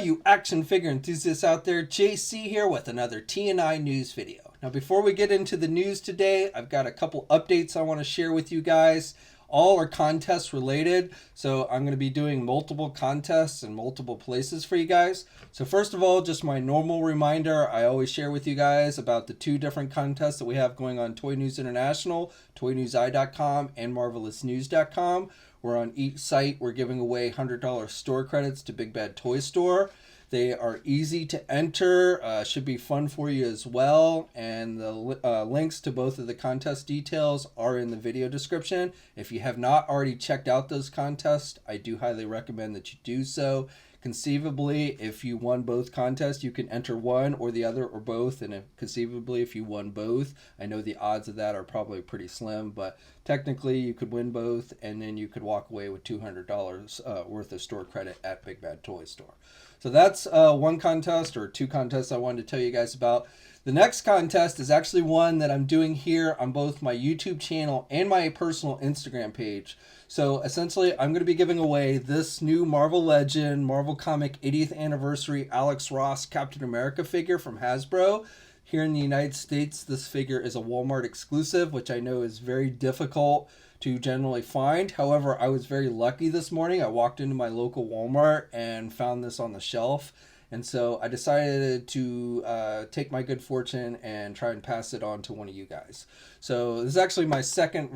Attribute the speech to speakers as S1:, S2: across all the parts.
S1: you action figure enthusiasts out there, JC here with another TNI news video. Now before we get into the news today, I've got a couple updates I want to share with you guys. All are contest related, so I'm going to be doing multiple contests in multiple places for you guys. So first of all, just my normal reminder, I always share with you guys about the two different contests that we have going on Toy News International, ToyNewsEye.com, and MarvelousNews.com. Where on each site we're giving away $100 store credits to Big Bad Toy Store. They are easy to enter, should be fun for you as well, and the links to both of the contest details are in the video description. If you have not already checked out those contests, I do highly recommend that you do so. Conceivably, if you won both contests, you can enter one or the other or both, and conceivably if you won both, I know the odds of that are probably pretty slim, but technically you could win both and then you could walk away with $200 worth of store credit at Big Bad Toy Store. So that's one contest or two contests I wanted to tell you guys about. The next contest is actually one that I'm doing here on both my YouTube channel and my personal Instagram page. So essentially, I'm going to be giving away this new Marvel Legend, Marvel Comic 80th Anniversary Alex Ross Captain America figure from Hasbro. Here in the United States, this figure is a Walmart exclusive, which I know is very difficult to generally find. However, I was very lucky this morning. I walked into my local Walmart and found this on the shelf. And so I decided to take my good fortune and try and pass it on to one of you guys. So this is actually my second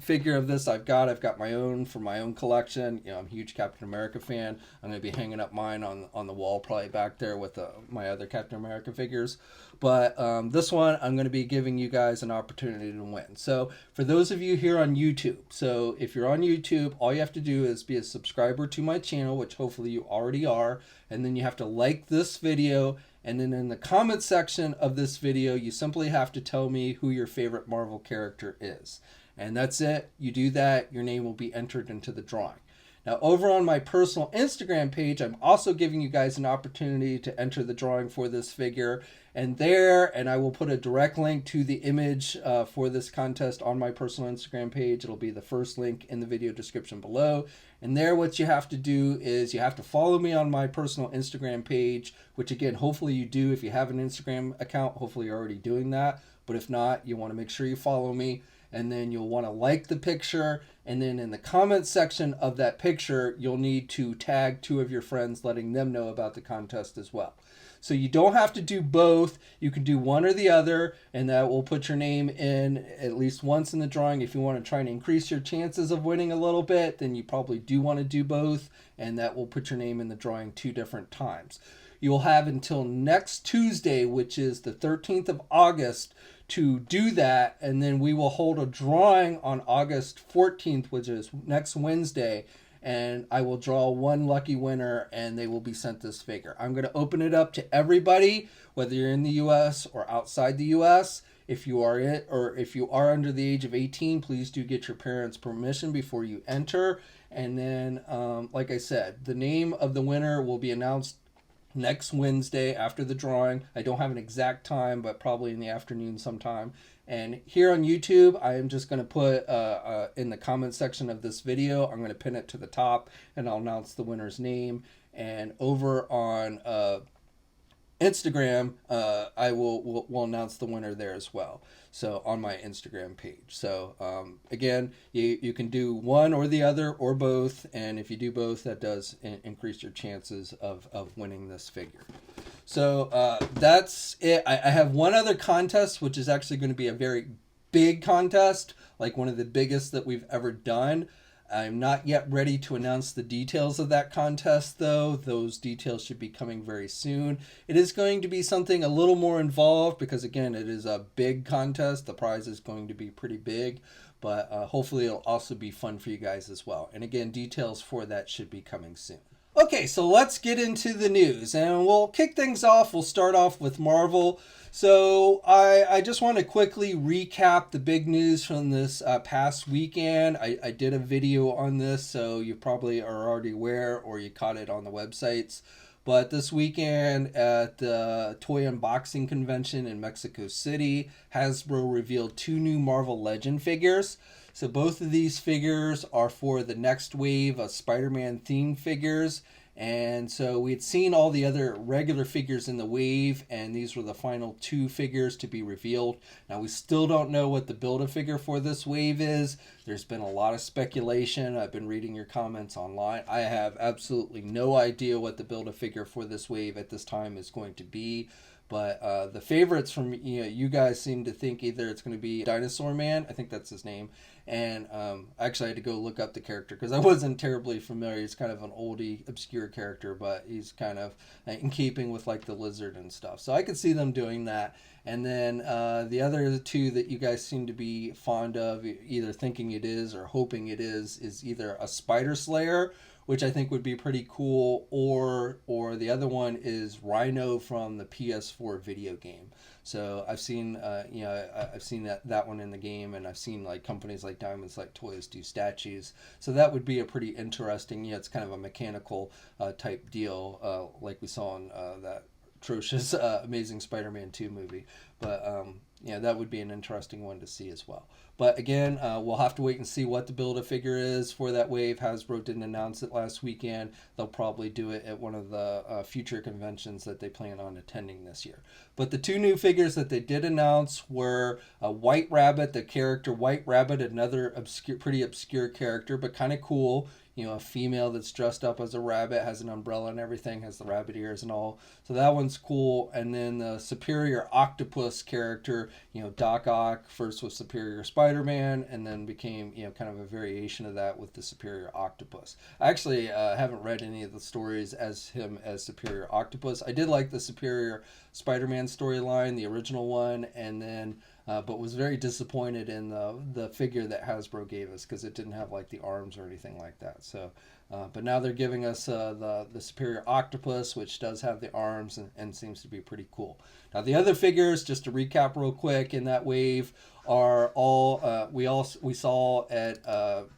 S1: figure of this I've got my own for my own collection. You know, I'm a huge Captain America fan. I'm going to be hanging up mine on the wall probably back there with my other Captain America figures. But this one, I'm going to be giving you guys an opportunity to win. So for those of you here on YouTube, so if you're on YouTube, all you have to do is be a subscriber to my channel, which hopefully you already are. And then you have to like this video. And then in the comment section of this video, you simply have to tell me who your favorite Marvel character is. And that's it. You do that, your name will be entered into the drawing. Now, over on my personal Instagram page, I'm also giving you guys an opportunity to enter the drawing for this figure. And I will put a direct link to the image for this contest on my personal Instagram page. It'll be the first link in the video description below. And there, what you have to do is you have to follow me on my personal Instagram page, which again, hopefully you do. If you have an Instagram account, hopefully you're already doing that. But if not, you want to make sure you follow me. And then you'll want to like the picture. And then in the comment section of that picture, you'll need to tag two of your friends, letting them know about the contest as well. So you don't have to do both. You can do one or the other, and that will put your name in at least once in the drawing. If you want to try and increase your chances of winning a little bit, then you probably do want to do both, and that will put your name in the drawing 2 different times. You'll have until next Tuesday, which is the 13th of August, to do that, and then we will hold a drawing on August 14th, which is next Wednesday, and I will draw one lucky winner and they will be sent this figure. I'm going to open it up to everybody, whether you're in the US or outside the US. If you are under the age of 18, please do get your parents' permission before you enter. And then, like I said, the name of the winner will be announced next Wednesday after the drawing. I don't have an exact time, but probably in the afternoon sometime. And here on YouTube, I am just going to put in the comment section of this video, I'm going to pin it to the top and I'll announce the winner's name. And over on Instagram, I will announce the winner there as well. So on my Instagram page. So again, you can do one or the other or both. And if you do both, that does increase your chances of winning this figure. So that's it. I have one other contest, which is actually going to be a very big contest, like one of the biggest that we've ever done. I'm not yet ready to announce the details of that contest, though. Those details should be coming very soon. It is going to be something a little more involved because, again, it is a big contest. The prize is going to be pretty big, but hopefully it'll also be fun for you guys as well. And again, details for that should be coming soon. Okay, so let's get into the news, and we'll kick things off. We'll start off with Marvel. So I just want to quickly recap the big news from this past weekend. I did a video on this, so you probably are already aware or you caught it on the websites. But this weekend at the Toy Unboxing Convention in Mexico City, Hasbro revealed 2 new Marvel Legend figures. So both of these figures are for the next wave of Spider-Man themed figures. And so we'd seen all the other regular figures in the wave, and these were the final 2 figures to be revealed. Now, we still don't know what the Build-A-Figure for this wave is. There's been a lot of speculation. I've been reading your comments online. I have absolutely no idea what the Build-A-Figure for this wave at this time is going to be. But the favorites from you guys seem to think either it's going to be Dinosaur Man, I think that's his name, and actually I had to go look up the character because I wasn't terribly familiar. He's kind of an oldie, obscure character, but he's kind of in keeping with like the lizard and stuff. So I could see them doing that. And then the other 2 that you guys seem to be fond of, either thinking it is or hoping it is either a Spider Slayer, which I think would be pretty cool, or the other one is Rhino from the PS4 video game. So I've seen I've seen that one in the game, and I've seen like companies like Diamond Select Toys do statues. So that would be a pretty interesting. It's kind of a mechanical type deal, like we saw in that atrocious Amazing Spider-Man 2 movie. But that would be an interesting one to see as well. But again, we'll have to wait and see what the Build-A-Figure is for that wave. Hasbro didn't announce it last weekend. They'll probably do it at one of the future conventions that they plan on attending this year. But the 2 new figures that they did announce were White Rabbit, the character White Rabbit, another pretty obscure character, but kind of cool. A female that's dressed up as a rabbit, has an umbrella and everything, has the rabbit ears and all. So that one's cool. And then the Superior Octopus character, Doc Ock first was Superior Spider-Man, and then became, kind of a variation of that with the Superior Octopus. I actually haven't read any of the stories as him as Superior Octopus. I did like the Superior Spider-Man storyline, the original one, and then but was very disappointed in the figure that Hasbro gave us because it didn't have like the arms or anything like that. So, but now they're giving us the Superior Octopus, which does have the arms and seems to be pretty cool. Now the other figures, just to recap real quick, in that wave are all we saw at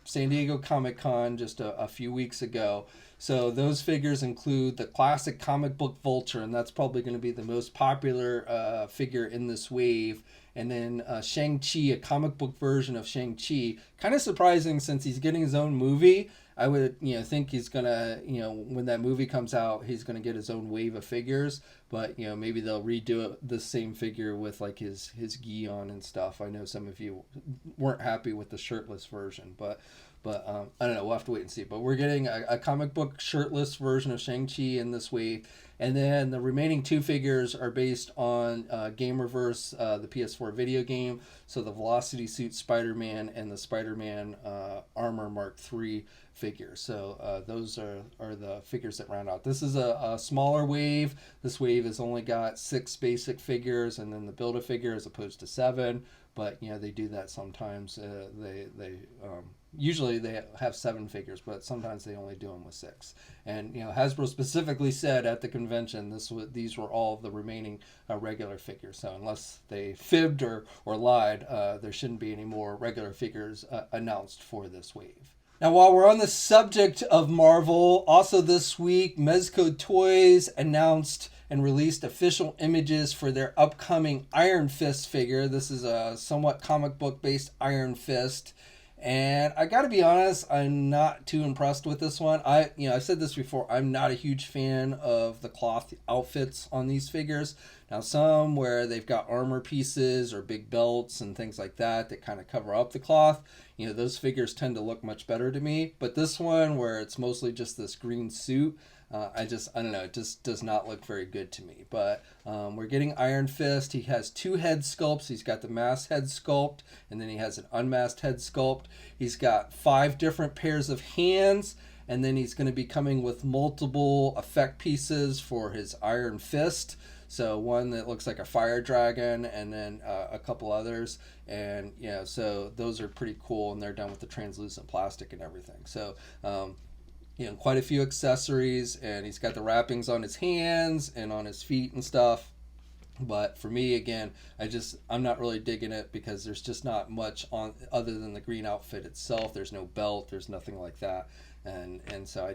S1: San Diego Comic-Con just a few weeks ago. So those figures include the classic comic book Vulture, and that's probably going to be the most popular figure in this wave. And then Shang-Chi, a comic book version of Shang-Chi. Kind of surprising since he's getting his own movie. I would think he's going to, when that movie comes out, he's going to get his own wave of figures. But, maybe they'll redo the same figure with like his gi on and stuff. I know some of you weren't happy with the shirtless version, but I don't know. We'll have to wait and see. But we're getting a comic book shirtless version of Shang-Chi in this wave. And then the remaining 2 figures are based on Gamerverse, the PS4 video game. So the Velocity Suit Spider-Man and the Spider-Man Armor Mark III figures. So those are the figures that round out. This is a smaller wave. This wave has only got 6 basic figures, and then the Build-A-Figure as opposed to 7. But they do that sometimes. Usually they have 7 figures, but sometimes they only do them with 6. And Hasbro specifically said at the convention these were all the remaining regular figures. So unless they fibbed or lied, there shouldn't be any more regular figures announced for this wave. Now, while we're on the subject of Marvel, also this week, Mezco Toys announced and released official images for their upcoming Iron Fist figure. This is a somewhat comic book based Iron Fist. And I got to be honest, I'm not too impressed with this one. I've said this before, I'm not a huge fan of the cloth outfits on these figures. Now, some where they've got armor pieces or big belts and things like that kind of cover up the cloth, those figures tend to look much better to me. But this one, where it's mostly just this green suit, I don't know, it just does not look very good to me. But we're getting Iron Fist. He has 2 head sculpts. He's got the masked head sculpt, and then he has an unmasked head sculpt. He's got 5 different pairs of hands, and then he's going to be coming with multiple effect pieces for his Iron Fist. So one that looks like a fire dragon, and then a couple others. And so those are pretty cool, and they're done with the translucent plastic and everything. So quite a few accessories, and he's got the wrappings on his hands and on his feet and stuff. But for me, again, I'm not really digging it because there's just not much on other than the green outfit itself. There's no belt. There's nothing like that. And so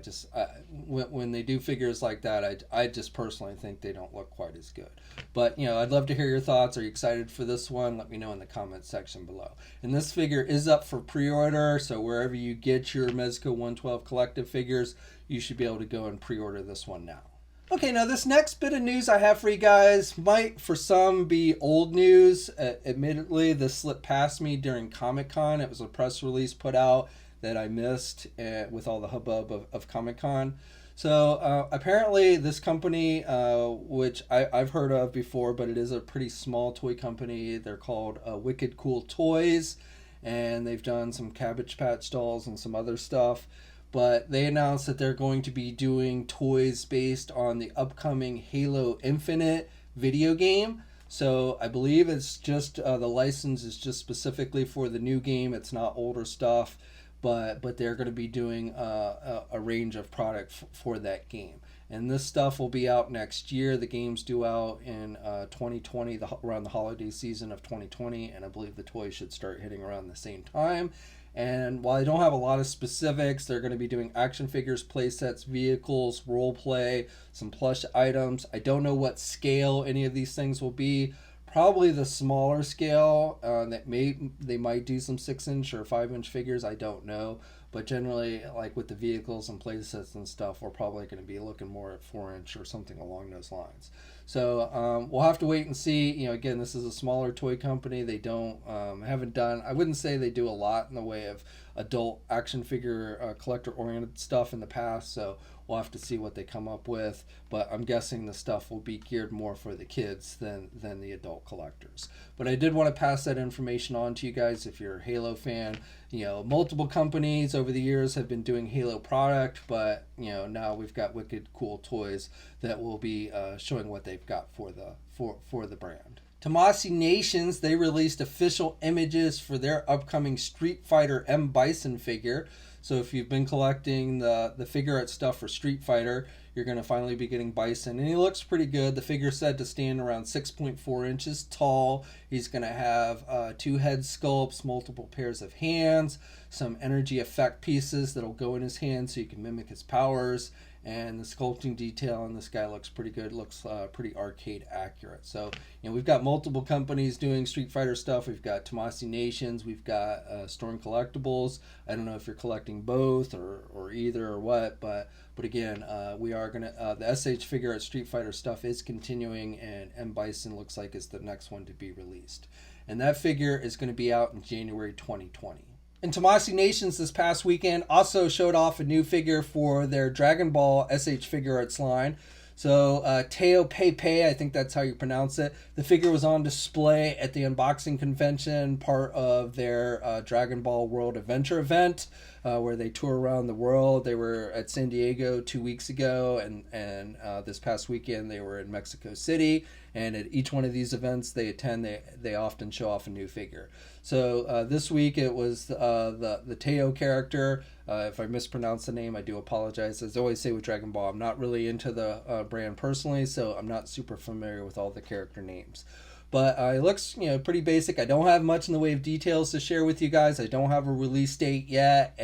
S1: when they do figures like that, I just personally think they don't look quite as good. But I'd love to hear your thoughts. Are you excited for this one? Let me know in the comments section below. And this figure is up for pre-order, so wherever you get your Mezco 112 collective figures, you should be able to go and pre-order this one now. Okay, now this next bit of news I have for you guys might, for some, be old news. Admittedly, this slipped past me during Comic-Con. It was a press release put out that I missed with all the hubbub of Comic-Con. So apparently this company, which I've heard of before, but it is a pretty small toy company. They're called Wicked Cool Toys, and they've done some Cabbage Patch dolls and some other stuff. But they announced that they're going to be doing toys based on the upcoming Halo Infinite video game. So I believe it's just the license is just specifically for the new game. It's not older stuff, but they're going to be doing a range of product for that game. And this stuff will be out next year. The game's due out in 2020, around the holiday season of 2020, and I believe the toys should start hitting around the same time. And while I don't have a lot of specifics, they're going to be doing action figures, play sets, vehicles, role play, some plush items. I don't know what scale any of these things will be. Probably the smaller scale. They might do some 6-inch or 5-inch figures. I don't know. But generally, like with the vehicles and play sets and stuff, we're probably going to be looking more at 4-inch or something along those lines. So we'll have to wait and see. Again, this is a smaller toy company. They haven't done, I wouldn't say they do a lot in the way of adult action figure collector-oriented stuff in the past. So we'll have to see what they come up with. But I'm guessing the stuff will be geared more for the kids than the adult collectors. But I did want to pass that information on to you guys if you're a Halo fan. Multiple companies over the years have been doing Halo product, but now we've got Wicked Cool Toys that will be showing what they've got for the brand. Tomasi Nations, they released official images for their upcoming Street Fighter M Bison figure. So if you've been collecting the Figuarts stuff for Street Fighter, you're going to finally be getting Bison. And he looks pretty good. The figure's said to stand around 6.4 inches tall. He's going to have 2 head sculpts, multiple pairs of hands, some energy effect pieces that'll go in his hands so you can mimic his powers. And the sculpting detail on this guy looks pretty good. Looks pretty arcade accurate. So we've got multiple companies doing Street Fighter stuff. We've got Tomasi Nations. We've got Storm Collectibles. I don't know if you're collecting both or either or what, but again, we are gonna the SH Figuarts Street Fighter stuff is continuing, and M Bison looks like is the next one to be released, and that figure is going to be out in January 2020. And Tomasi Nations this past weekend also showed off a new figure for their Dragon Ball SH Figuarts line. So Tao Pai Pai, I think that's how you pronounce it. The figure was on display at the unboxing convention, part of their Dragon Ball World Adventure event, where they tour around the world. They were at San Diego 2 weeks ago, and this past weekend they were in Mexico City. And at each one of these events they attend, they often show off a new figure. So this week it was the Tao character. If I mispronounce the name, I do apologize. As I always say with Dragon Ball, I'm not really into the brand personally, so I'm not super familiar with all the character names. But it looks, pretty basic. I don't have much in the way of details to share with you guys. I don't have a release date yet,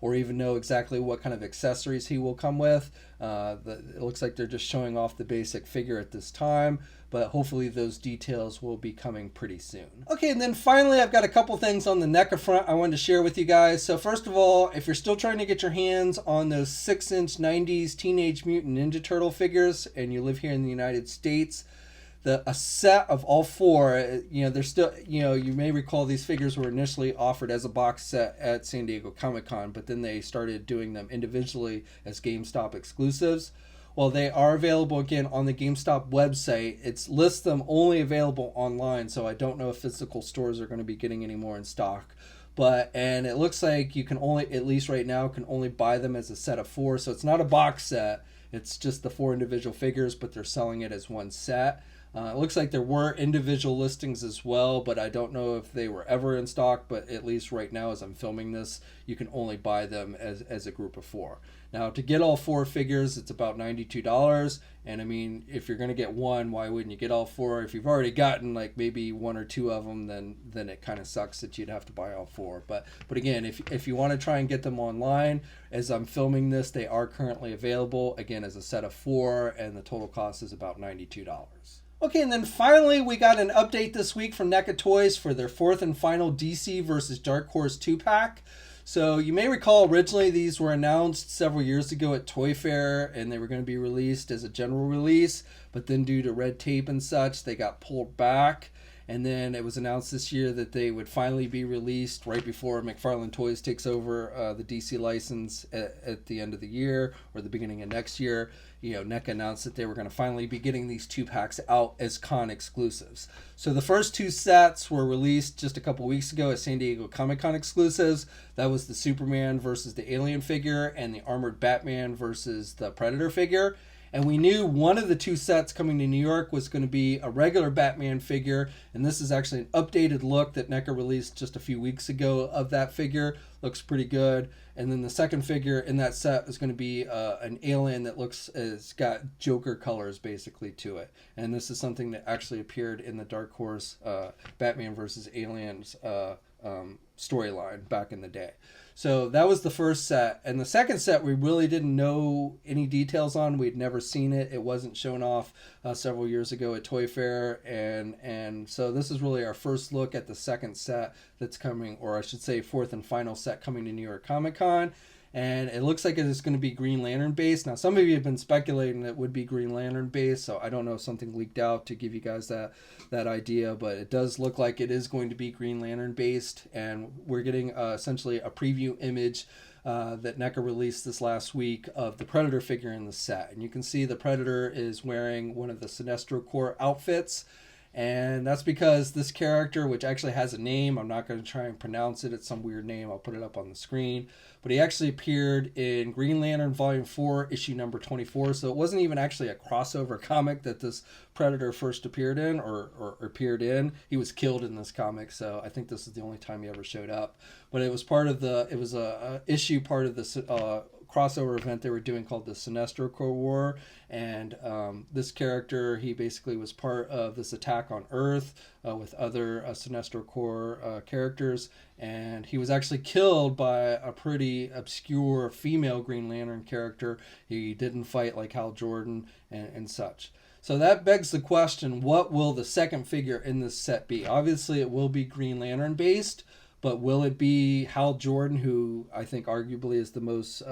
S1: or even know exactly what kind of accessories he will come with. It looks like they're just showing off the basic figure at this time, but hopefully those details will be coming pretty soon. Okay, and then finally I've got a couple things on the NECA front I wanted to share with you guys. So first of all, if you're still trying to get your hands on those 6-inch 90s Teenage Mutant Ninja Turtle figures and you live here in the United States, a set of all 4, they're still, you may recall these figures were initially offered as a box set at San Diego Comic-Con, but then they started doing them individually as GameStop exclusives. Well, they are available again on the GameStop website. It lists them only available online, so I don't know if physical stores are going to be getting any more in stock. And it looks like you can only, at least right now, can only buy them as a set of 4, so it's not a box set. It's just the 4 individual figures, but they're selling it as one set. It looks like there were individual listings as well, but I don't know if they were ever in stock. But at least right now, as I'm filming this, you can only buy them as a group of 4. Now, to get all 4 figures, it's about $92. And I mean, if you're going to get one, why wouldn't you get all 4? If you've already gotten like maybe 1 or 2 of them, then it kind of sucks that you'd have to buy all 4. But again, if you want to try and get them online, as I'm filming this, they are currently available, again, as a set of 4, and the total cost is about $92. Okay, and then finally, we got an update this week from NECA Toys for their 4th and final DC versus Darkhorse 2-pack. So you may recall originally these were announced several years ago at Toy Fair, and they were going to be released as a general release, but then due to red tape and such, they got pulled back. And then it was announced this year that they would finally be released right before McFarlane Toys takes over the DC license at the end of the year or the beginning of next year. You know, NECA announced that they were going to finally be getting these 2-packs out as con exclusives. So the first 2 sets were released just a couple weeks ago as San Diego Comic-Con exclusives. That was the Superman versus the Alien figure and the Armored Batman versus the Predator figure. And we knew one of the 2 sets coming to New York was going to be a regular Batman figure. And this is actually an updated look that NECA released just a few weeks ago of that figure. Looks pretty good. And then the second figure in that set is going to be an alien that it's got Joker colors basically to it. And this is something that actually appeared in the Darkhorse Batman versus Aliens storyline back in the day. So that was the first set. And the second set we really didn't know any details on. We'd never seen it. It wasn't shown off several years ago at Toy Fair. And so this is really our first look at the second set that's coming, or I should say 4th and final set coming to New York Comic Con. And it looks like it is going to be Green Lantern based. Now, some of you have been speculating that it would be Green Lantern based, so I don't know if something leaked out to give you guys that idea, but it does look like it is going to be Green Lantern based, and we're getting essentially a preview image that NECA released this last week of the Predator figure in the set. And you can see the Predator is wearing one of the Sinestro Corps outfits. And that's because this character, which actually has a name, I'm not going to try and pronounce it, it's some weird name, I'll put it up on the screen, but he actually appeared in Green Lantern Volume 4, issue number 24, so it wasn't even actually a crossover comic that this Predator first appeared in, or appeared in. He was killed in this comic, so I think this is the only time he ever showed up. But it was part of it was a issue part of this crossover event they were doing called the Sinestro Corps War, and this character, he basically was part of this attack on Earth with other Sinestro Corps characters, and he was actually killed by a pretty obscure female Green Lantern character. He didn't fight like Hal Jordan and such. So that begs the question, what will the second figure in this set be? Obviously it will be Green Lantern based, but will it be Hal Jordan, who I think arguably is the most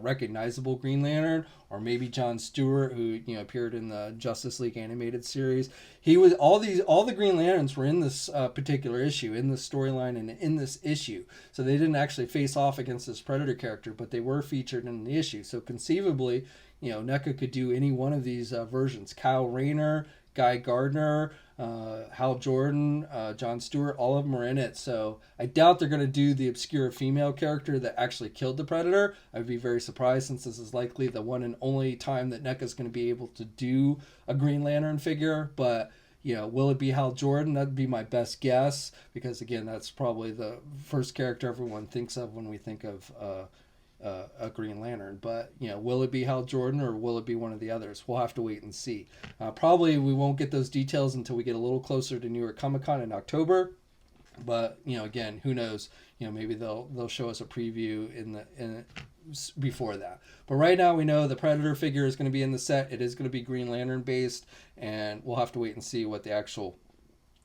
S1: recognizable Green Lantern, or maybe John Stewart, who appeared in the Justice League animated series? He was all the Green Lanterns were in this particular issue, in this storyline, and in this issue. So they didn't actually face off against this Predator character, but they were featured in the issue. So conceivably, NECA could do any one of these versions. Kyle Rayner, Guy Gardner, Hal Jordan, John Stewart, all of them are in it. So I doubt they're going to do the obscure female character that actually killed the Predator. I'd be very surprised, since this is likely the one and only time that NECA is going to be able to do a Green Lantern figure. But will it be Hal Jordan? That'd be my best guess, because again, that's probably the first character everyone thinks of when we think of a Green Lantern. But will it be Hal Jordan, or will it be one of the others? We'll have to wait and see. Probably we won't get those details until we get a little closer to New York Comic Con in October. But again, who knows? Maybe they'll show us a preview before that. But right now we know the Predator figure is going to be in the set. It is going to be Green Lantern based, and we'll have to wait and see what the actual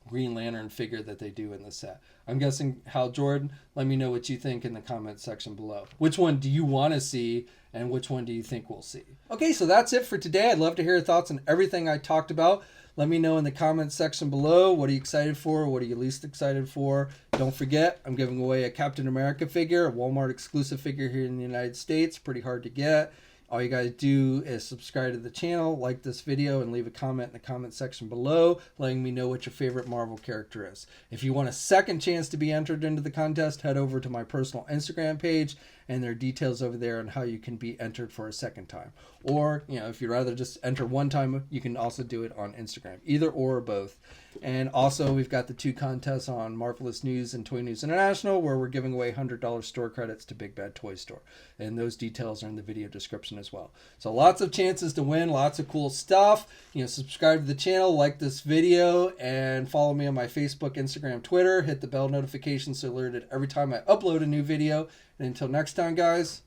S1: Green Lantern figure that they do in the set. I'm guessing Hal Jordan. Let me know what you think in the comment section below. Which one do you want to see, and which one do you think we'll see? Okay, so that's it for today. I'd love to hear your thoughts on everything I talked about. Let me know in the comment section below. What are you excited for? What are you least excited for? Don't forget, I'm giving away a Captain America figure, a Walmart exclusive figure here in the United States. Pretty hard to get. All you gotta do is subscribe to the channel, like this video, and leave a comment in the comment section below letting me know what your favorite Marvel character is. If you want a second chance to be entered into the contest, head over to my personal Instagram page, and there are details over there on how you can be entered for a second time. Or, if you'd rather just enter one time, you can also do it on Instagram. Either or both. And also, we've got the 2 contests on Marvelous News and Toy News International, where we're giving away $100 store credits to Big Bad Toy Store. And those details are in the video description as well. So lots of chances to win, lots of cool stuff. Subscribe to the channel, like this video, and follow me on my Facebook, Instagram, Twitter. Hit the bell notification so you're alerted every time I upload a new video. And until next time, guys,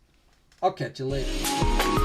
S1: I'll catch you later.